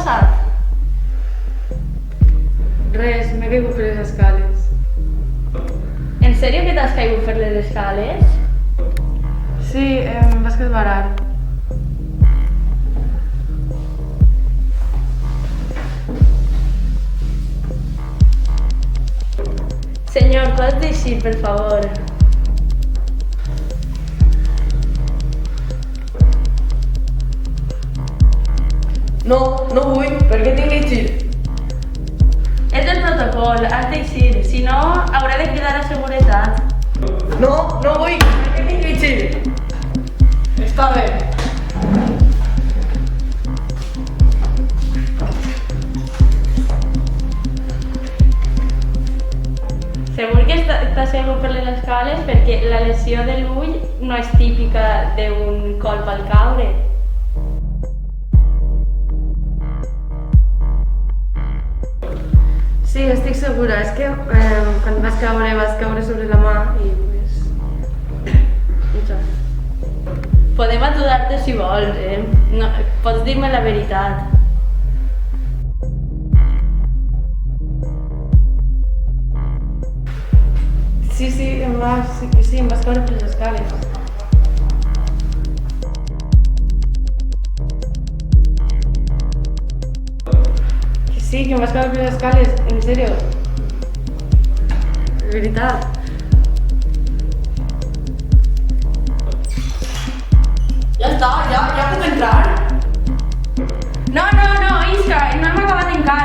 passat? Res, m'he caigut per les escales. En sèrio que t'has caigut per les escales? Sí, em vas esbarar. Senyor, pots deixir, per favor? No, no vull, perquè tinc que eixir. És el protocol, has d'eixir, si no haurà de cridar a seguretat. No, no vull, perquè tinc que eixir. Està bé. Segur que t'has caigut per les escales perquè la lesió de l'ull no és típica d'un colp al caure. Sí, estic segura. És que quan vas caure sobre la mà i pues... Això. Podem ajudar-te si vols, No, pots dir-me la veritat. Sí, em vas caure per les escales. Sí, que em vas caure per les escales, en sèrio. De veritat. Ja està, ja puc entrar. No, Isca, no hem acabat encara.